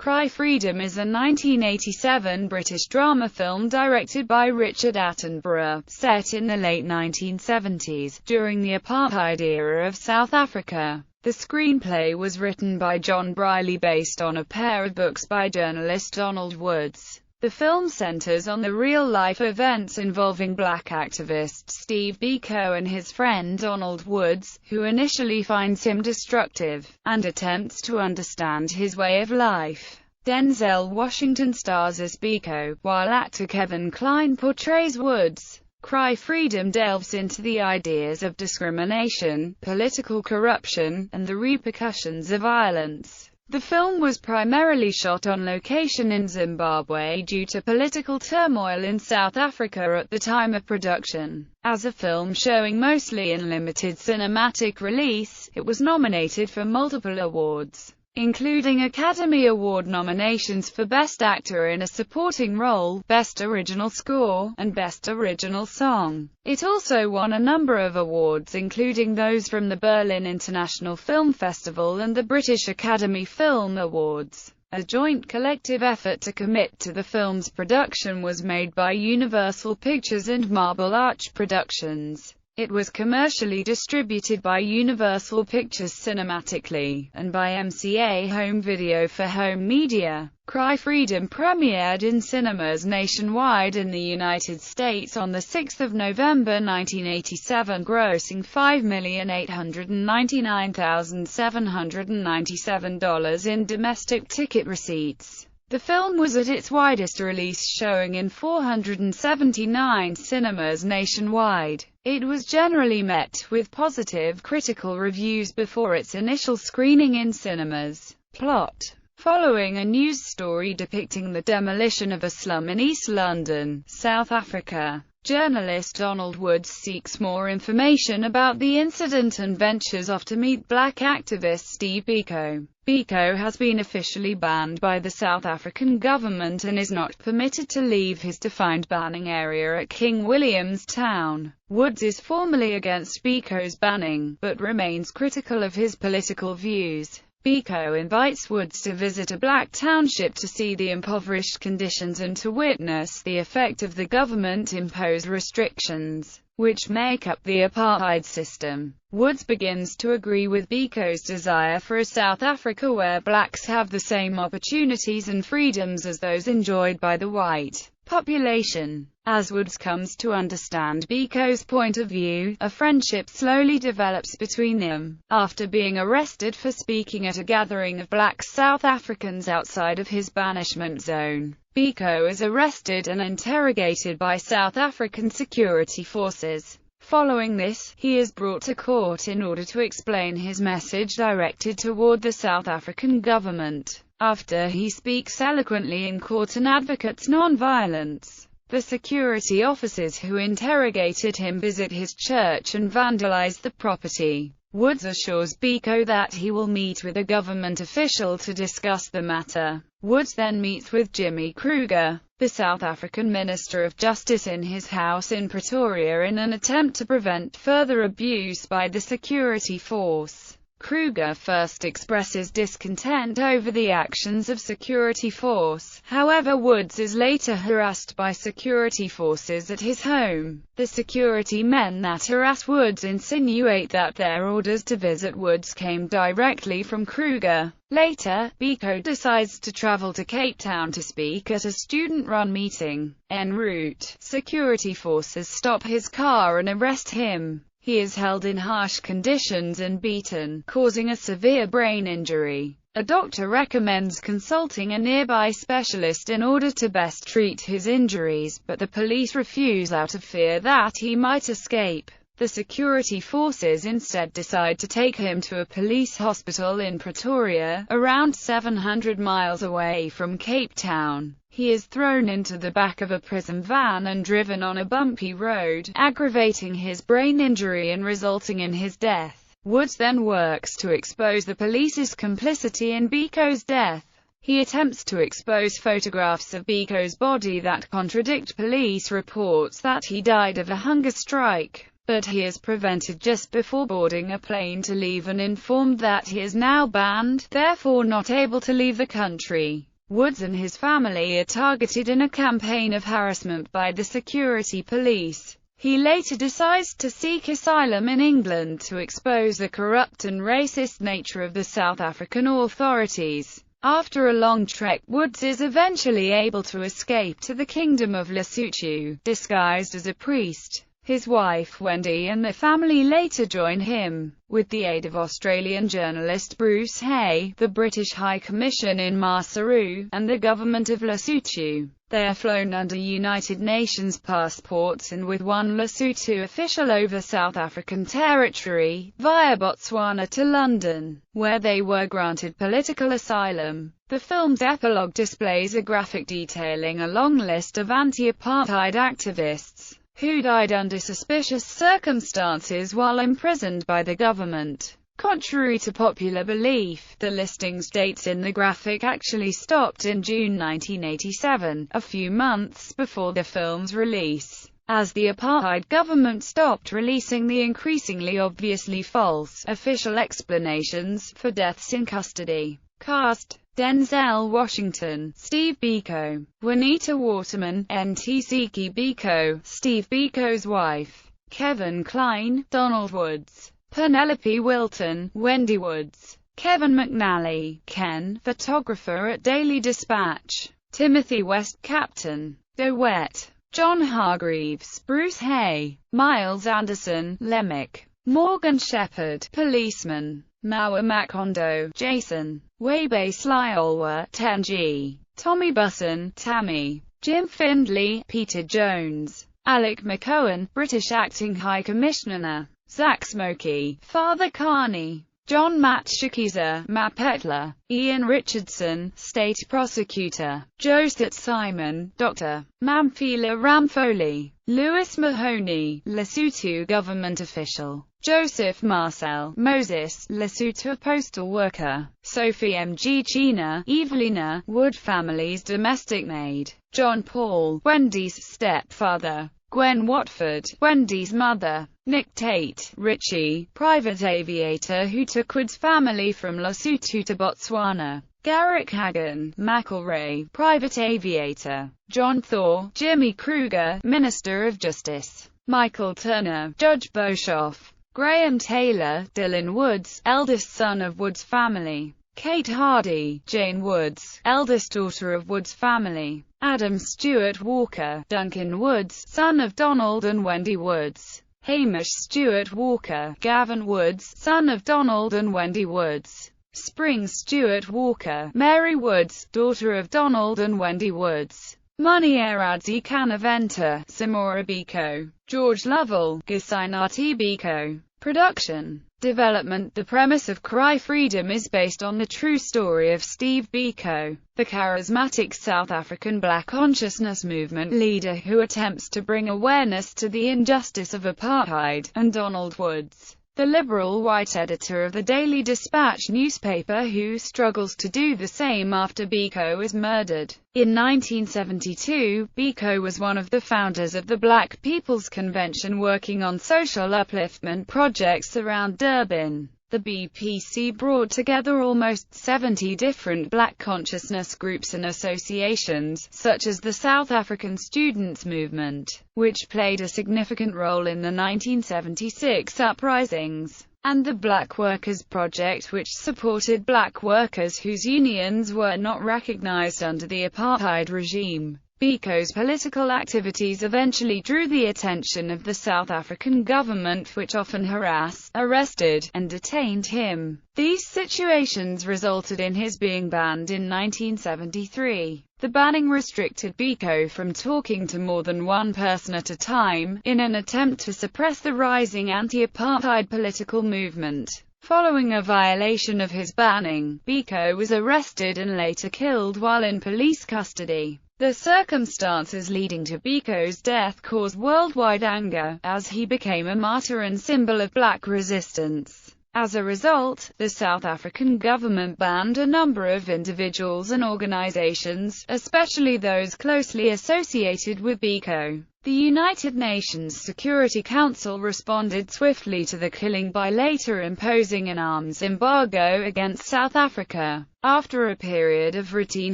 Cry Freedom is a 1987 British drama film directed by Richard Attenborough, set in the late 1970s, during the apartheid era of South Africa. The screenplay was written by John Briley based on a pair of books by journalist Donald Woods. The film centers on the real-life events involving black activist Steve Beko and his friend Donald Woods, who initially finds him destructive, and attempts to understand his way of life. Denzel Washington stars as Beko, while actor Kevin Kline portrays Woods. Cry Freedom delves into the ideas of discrimination, political corruption, and the repercussions of violence. The film was primarily shot on location in Zimbabwe due to political turmoil in South Africa at the time of production. As a film showing mostly in limited cinematic release, it was nominated for multiple awards, including Academy Award nominations for Best Actor in a Supporting Role, Best Original Score, and Best Original Song. It also won a number of awards, including those from the Berlin International Film Festival and the British Academy Film Awards. A joint collective effort to commit to the film's production was made by Universal Pictures and Marble Arch Productions. It was commercially distributed by Universal Pictures cinematically, and by MCA Home Video for home media. Cry Freedom premiered in cinemas nationwide in the United States on 6 November 1987, grossing $5,899,797 in domestic ticket receipts. The film was at its widest release, showing in 479 cinemas nationwide. It was generally met with positive critical reviews before its initial screening in cinemas. Plot: following a news story depicting the demolition of a slum in East London, South Africa, journalist Donald Woods seeks more information about the incident and ventures off to meet black activist Steve Beko. Beko has been officially banned by the South African government and is not permitted to leave his defined banning area at King William's Town. Woods is formally against Beko's banning, but remains critical of his political views. Beko invites Woods to visit a black township to see the impoverished conditions and to witness the effect of the government-imposed restrictions, which make up the apartheid system. Woods begins to agree with Beko's desire for a South Africa where blacks have the same opportunities and freedoms as those enjoyed by the white population. As Woods comes to understand Beko's point of view, a friendship slowly develops between them. After being arrested for speaking at a gathering of black South Africans outside of his banishment zone, Beko is arrested and interrogated by South African security forces. Following this, he is brought to court in order to explain his message directed toward the South African government. After he speaks eloquently in court and advocates non-violence, the security officers who interrogated him visit his church and vandalize the property. Woods assures Beko that he will meet with a government official to discuss the matter. Woods then meets with Jimmy Kruger, the South African Minister of Justice, in his house in Pretoria in an attempt to prevent further abuse by the security force. Kruger first expresses discontent over the actions of security force. However, Woods is later harassed by security forces at his home. The security men that harass Woods insinuate that their orders to visit Woods came directly from Kruger. Later, Beko decides to travel to Cape Town to speak at a student-run meeting. En route, security forces stop his car and arrest him. He is held in harsh conditions and beaten, causing a severe brain injury. A doctor recommends consulting a nearby specialist in order to best treat his injuries, but the police refuse out of fear that he might escape. The security forces instead decide to take him to a police hospital in Pretoria, around 700 miles away from Cape Town. He is thrown into the back of a prison van and driven on a bumpy road, aggravating his brain injury and resulting in his death. Woods then works to expose the police's complicity in Beko's death. He attempts to expose photographs of Beko's body that contradict police reports that he died of a hunger strike. but he is prevented just before boarding a plane to leave and informed that he is now banned, therefore not able to leave the country. Woods and his family are targeted in a campaign of harassment by the security police. He later decides to seek asylum in England to expose the corrupt and racist nature of the South African authorities. After a long trek, Woods is eventually able to escape to the Kingdom of Lesotho, disguised as a priest. His wife Wendy and the family later join him. With the aid of Australian journalist Bruce Hay, the British High Commission in Maseru, and the government of Lesotho, they are flown under United Nations passports and with one Lesotho official over South African territory, via Botswana to London, where they were granted political asylum. The film's epilogue displays a graphic detailing a long list of anti-apartheid activists who died under suspicious circumstances while imprisoned by the government. Contrary to popular belief, the listings dates in the graphic actually stopped in June 1987, a few months before the film's release, as the apartheid government stopped releasing the increasingly obviously false official explanations for deaths in custody. Cast: Denzel Washington, Steve Beko, Juanita Waterman, Ntozake Beko, Steve Beko's wife, Kevin Kline, Donald Woods, Penelope Wilton, Wendy Woods, Kevin McNally, Ken, photographer at Daily Dispatch, Timothy West, Captain DeWitt, John Hargreaves, Bruce Hay, Miles Anderson, Lemick, Morgan Shepherd, policeman, Mawa Makondo, Jason, Webe Slyolwa, Tenji, Tommy Busson, Tammy, Jim Findley, Peter Jones, Alec McCowan, British Acting High Commissioner, Zach Smokey, Father Carney, John Matshikiza, Mapetla, Ian Richardson, State Prosecutor, Joseph Simon, Dr. Mamphela Rampholi, Lewis Mahoney, Lesotho Government Official, Joseph Marcel, Moses, Lesotho Postal Worker, Sophie Mgchina, Evelina, Wood family's domestic maid, John Paul, Wendy's stepfather, Gwen Watford, Wendy's mother, Nick Tate, Richie, private aviator who took Wood's family from Lesotho to Botswana, Garrick Hagan, McElray, private aviator, John Thor, Jimmy Kruger, Minister of Justice, Michael Turner, Judge Boshoff, Graham Taylor, Dylan Woods, eldest son of Woods family, Kate Hardy, Jane Woods, eldest daughter of Woods family, Adam Stewart Walker, Duncan Woods, son of Donald and Wendy Woods, Hamish Stewart Walker, Gavin Woods, son of Donald and Wendy Woods, Spring Stewart Walker, Mary Woods, daughter of Donald and Wendy Woods, Munieradzi Kanaventa, Samora Beko, George Lovell, Gasinati Beko. Production. Development. The premise of Cry Freedom is based on the true story of Steve Beko, the charismatic South African Black consciousness movement leader who attempts to bring awareness to the injustice of apartheid, and Donald Woods, the liberal white editor of the Daily Dispatch newspaper who struggles to do the same after Beko is murdered. In 1972, Beko was one of the founders of the Black People's Convention working on social upliftment projects around Durban. The BPC brought together almost 70 different black consciousness groups and associations, such as the South African Students' Movement, which played a significant role in the 1976 uprisings, and the Black Workers Project, which supported black workers whose unions were not recognized under the apartheid regime. Beko's political activities eventually drew the attention of the South African government, which often harassed, arrested, and detained him. These situations resulted in his being banned in 1973. The banning restricted Beko from talking to more than one person at a time, in an attempt to suppress the rising anti-apartheid political movement. Following a violation of his banning, Beko was arrested and later killed while in police custody. The circumstances leading to Beko's death caused worldwide anger, as he became a martyr and symbol of black resistance. As a result, the South African government banned a number of individuals and organizations, especially those closely associated with Beko. The United Nations Security Council responded swiftly to the killing by later imposing an arms embargo against South Africa. After a period of routine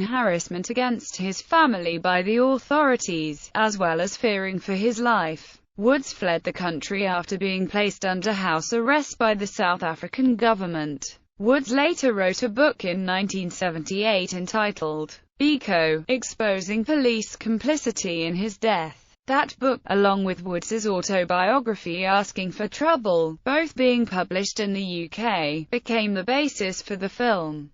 harassment against his family by the authorities, as well as fearing for his life, Woods fled the country after being placed under house arrest by the South African government. Woods later wrote a book in 1978 entitled Beko, exposing police complicity in his death. That book, along with Woods's autobiography Asking for Trouble, both being published in the UK, became the basis for the film.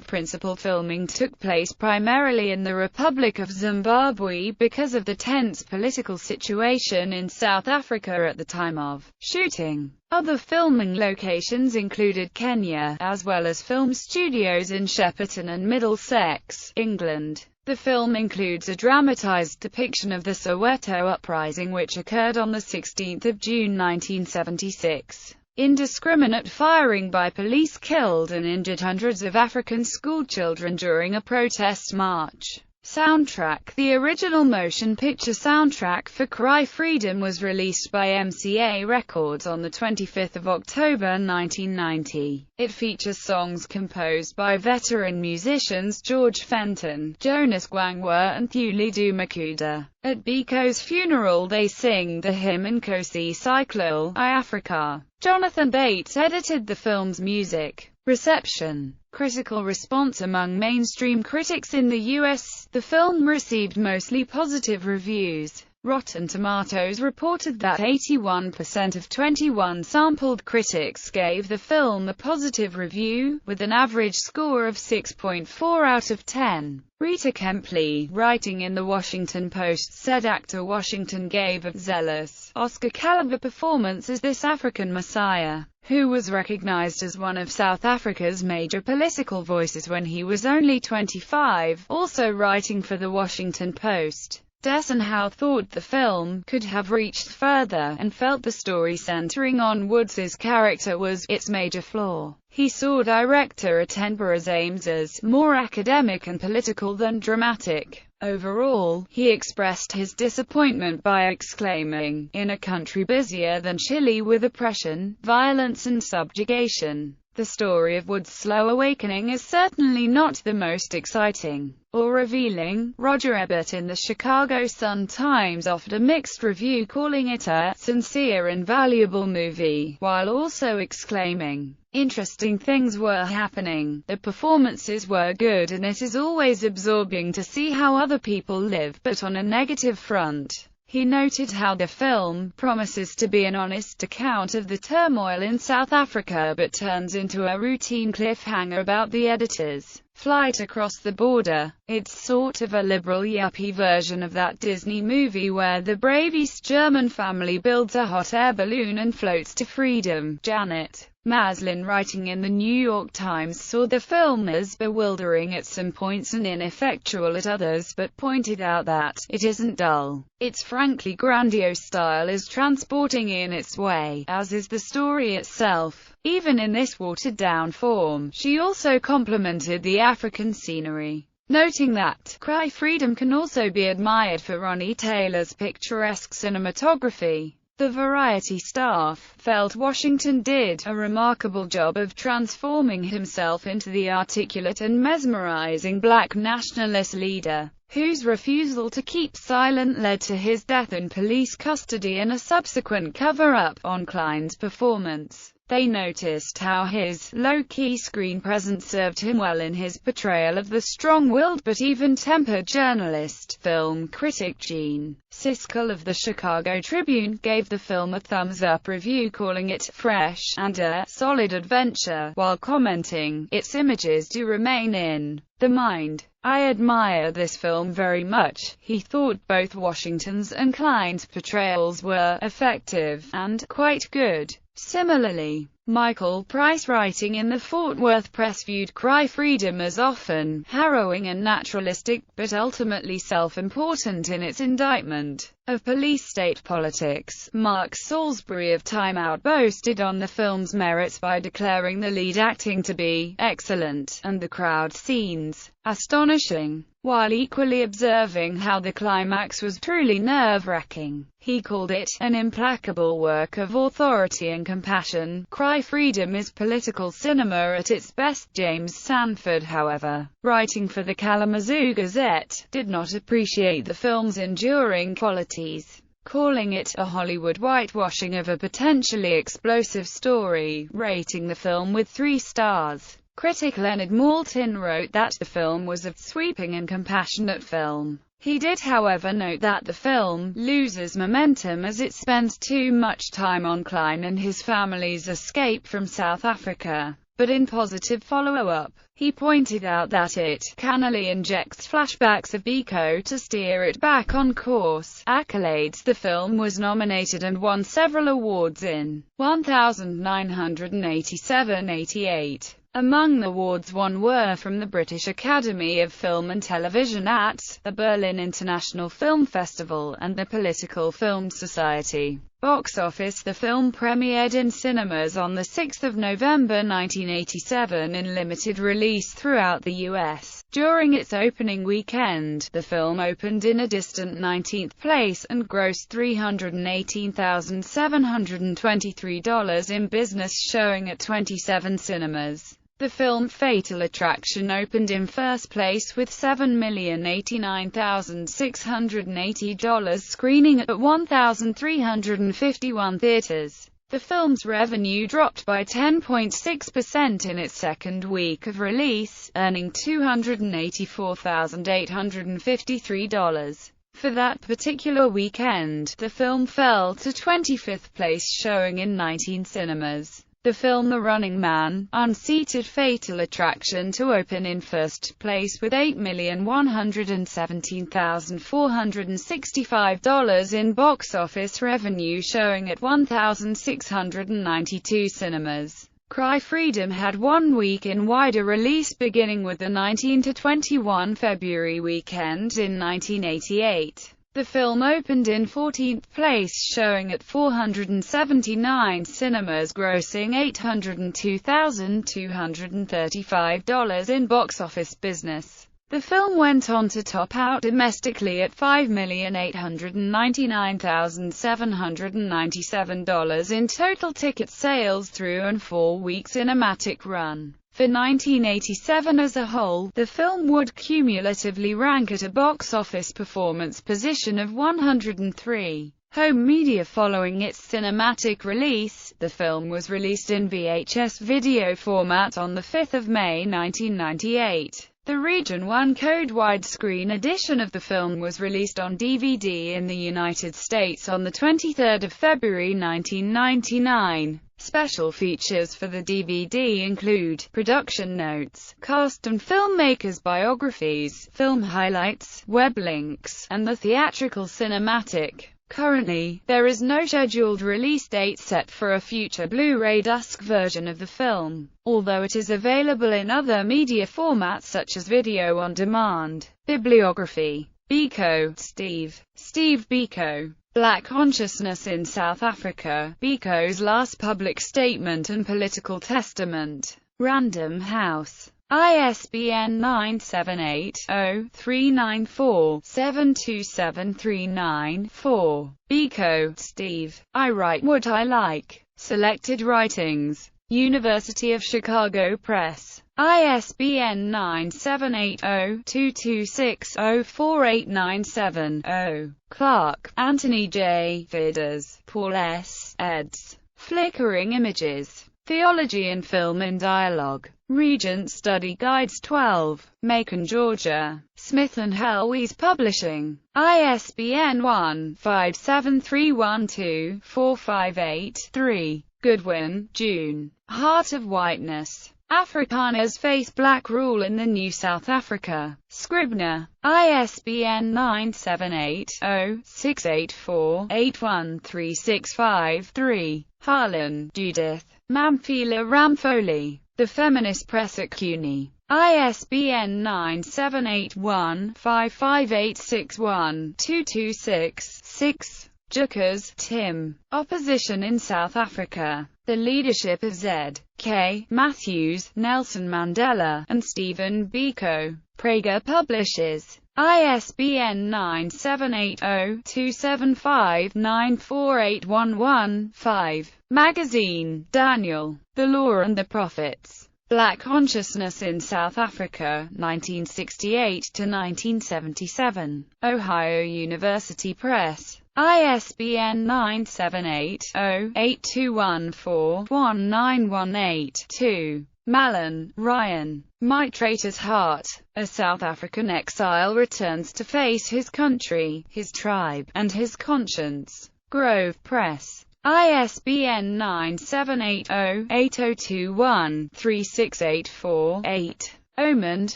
Principal filming took place primarily in the Republic of Zimbabwe because of the tense political situation in South Africa at the time of shooting. Other filming locations included Kenya, as well as film studios in Shepperton and Middlesex, England. The film includes a dramatized depiction of the Soweto uprising which occurred on 16 June 1976. Indiscriminate firing by police killed and injured hundreds of African schoolchildren during a protest march. Soundtrack. The original motion picture soundtrack for Cry Freedom was released by MCA Records on 25 October 1990. It features songs composed by veteran musicians George Fenton, Jonas Gwangwa and Thulidu Makuda. At Beko's funeral they sing the hymn Nkosi Sihlalo, I Africa. Jonathan Bates edited the film's music. Reception. Critical response. Among mainstream critics in the U.S., the film received mostly positive reviews. Rotten Tomatoes reported that 81% of 21 sampled critics gave the film a positive review, with an average score of 6.4 out of 10. Rita Kempley, writing in The Washington Post, said actor Washington gave a zealous, Oscar-caliber performance as this African messiah, who was recognized as one of South Africa's major political voices when he was only 25, also writing for The Washington Post. Desenhow thought the film could have reached further, and felt the story centering on Woods's character was its major flaw. He saw director Attenborough's aims as more academic and political than dramatic. Overall, he expressed his disappointment by exclaiming, "In a country busier than Chile with oppression, violence and subjugation, the story of Wood's slow awakening is certainly not the most exciting or revealing." Roger Ebert in the Chicago Sun-Times offered a mixed review, calling it a sincere and valuable movie, while also exclaiming, "Interesting things were happening, the performances were good and it is always absorbing to see how other people live." But on a negative front, he noted how the film promises to be an honest account of the turmoil in South Africa but turns into a routine cliffhanger about the editor's flight across the border. It's sort of a liberal yuppie version of that Disney movie where the brave East German family builds a hot air balloon and floats to freedom. Janet Maslin, writing in the New York Times, saw the film as bewildering at some points and ineffectual at others, but pointed out that it isn't dull. Its frankly grandiose style is transporting in its way, as is the story itself, even in this watered-down form. She also complimented the African scenery, noting that Cry Freedom can also be admired for Ronnie Taylor's picturesque cinematography. The Variety staff felt Washington did a remarkable job of transforming himself into the articulate and mesmerizing black nationalist leader, whose refusal to keep silent led to his death in police custody and a subsequent cover-up on Klein's performance. They noticed how his low-key screen presence served him well in his portrayal of the strong-willed but even-tempered journalist. Film critic Gene Siskel of the Chicago Tribune gave the film a thumbs-up review, calling it fresh and a solid adventure, while commenting, "Its images do remain in the mind. I admire this film very much." He thought both Washington's and Klein's portrayals were effective and quite good. Similarly, Michael Price, writing in the Fort Worth Press, viewed Cry Freedom as often harrowing and naturalistic, but ultimately self-important in its indictment of police-state politics. Mark Salisbury of Time Out boasted on the film's merits by declaring the lead acting to be excellent, and the crowd scenes astonishing, while equally observing how the climax was truly nerve-wracking. He called it an implacable work of authority and compassion. Cry Freedom is political cinema at its best. James Sanford, however, writing for the Kalamazoo Gazette, did not appreciate the film's enduring qualities, calling it a Hollywood whitewashing of a potentially explosive story, rating the film with 3 stars. Critic Leonard Maltin wrote that the film was a sweeping and compassionate film. He did, however, note that the film loses momentum as it spends too much time on Klein and his family's escape from South Africa. But in positive follow-up, he pointed out that it cannily injects flashbacks of Beko to steer it back on course. Accolades: the film was nominated and won several awards in 1987-88. Among the awards won were from the British Academy of Film and Television at the Berlin International Film Festival and the Political Film Society. Box office: the film premiered in cinemas on 6 November 1987 in limited release throughout the U.S. During its opening weekend, the film opened in a distant 19th place and grossed $318,723 in business, showing at 27 cinemas. The film Fatal Attraction opened in first place with $7,089,680, screening at 1,351 theaters. The film's revenue dropped by 10.6% in its second week of release, earning $284,853. For that particular weekend, the film fell to 25th place, showing in 19 cinemas. The film The Running Man unseated Fatal Attraction to open in first place with $8,117,465 in box office revenue, showing at 1,692 cinemas. Cry Freedom had 1 week in wider release beginning with the 19–21 February weekend in 1988. The film opened in 14th place, showing at 479 cinemas, grossing $802,235 in box office business. The film went on to top out domestically at $5,899,797 in total ticket sales through and 4 weeks cinematic run. For 1987 as a whole, the film would cumulatively rank at a box office performance position of 103. Home media: following its cinematic release, the film was released in VHS video format on 5 May 1998. The Region 1 Code widescreen edition of the film was released on DVD in the United States on 23 February 1999. Special features for the DVD include production notes, cast and filmmakers' biographies, film highlights, web links, and the theatrical cinematic. Currently, there is no scheduled release date set for a future Blu-ray disc version of the film, although it is available in other media formats such as video on demand. Bibliography: Beko, Steve. Steve Beko. Black Consciousness in South Africa, Beko's Last Public Statement and Political Testament. Random House. ISBN 978-0-394-72739-4. Beko, Steve. I Write What I Like. Selected Writings. University of Chicago Press. ISBN 978-0-226-04897-0. Clark, Anthony J. Vidas, Paul S. eds. Flickering Images. Theology in Film in Dialogue. Regent Study Guides 12. Macon, Georgia. Smith & Helwys Publishing. ISBN 1-57312-458-3. Goodwin, June. Heart of Whiteness. Afrikaners Face Black Rule in the New South Africa. Scribner. ISBN 978-0-684-81365-3. Harlan, Judith. Mamphela Rampholi. The Feminist Press at CUNY. ISBN 978-1-55861-226. 6. Jukers, Tim. Opposition in South Africa. The Leadership of Z. K. Matthews, Nelson Mandela, and Stephen Beko. Prager publishes. ISBN 978-0-275-94811-5. Magazine, Daniel. The Law and the Prophets. Black Consciousness in South Africa, 1968–1977. Ohio University Press. ISBN 978-0-8214-1918-2. Mallon, Ryan. My Traitor's Heart. A South African exile returns to face his country, his tribe, and his conscience. Grove Press. ISBN 978-0-8021-3684-8. Omond,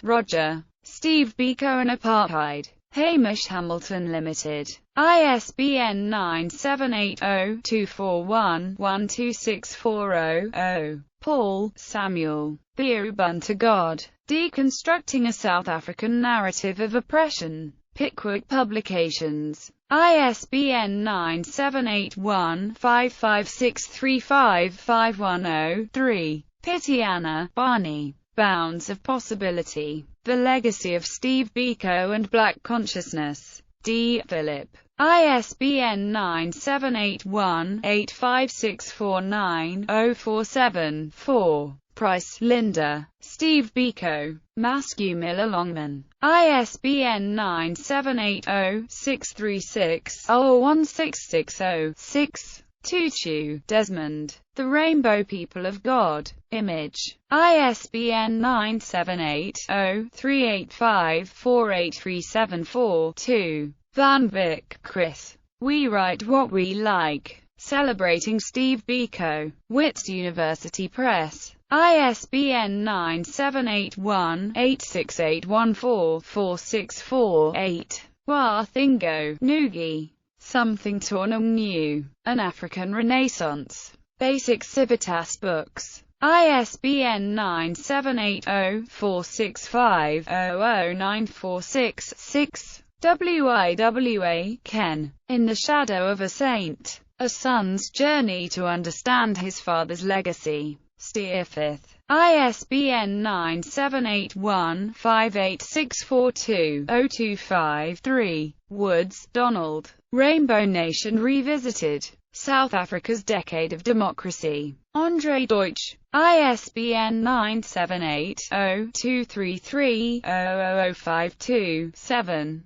Roger. Steve Beko and Apartheid. Hamish Hamilton Limited. ISBN 978-0-241-12640-0. Paul, Samuel. The Ubuntu God. Deconstructing a South African Narrative of Oppression. Pickwick Publications. ISBN 978-1-55635-510-3. Pitiana, Barney. Bounds of Possibility. The Legacy of Steve Beko and Black Consciousness. D. Philip. ISBN 978-1-85649-047-4. Price, Linda. Steve Beko. Maskew Miller Longman. ISBN 978-0-636-01660-6. Tutu, Desmond. The Rainbow People of God. Image. ISBN 978-0-385-48374-2. Van Wyck, Chris. We Write What We Like. Celebrating Steve Beko. Wits University Press. ISBN 978-1-86814-464-8. Wathingo, Nugi. Something Torn and New. An African Renaissance. Basic Civitas Books. ISBN 978-0-465-00946-6. WIWA, Ken. In the Shadow of a Saint. A Son's Journey to Understand His Father's Legacy. Steerforth. ISBN 978-1-58642-025-3. Woods, Donald. Rainbow Nation Revisited. South Africa's Decade of Democracy. Andre Deutsch. ISBN 978-0-233-00052-7.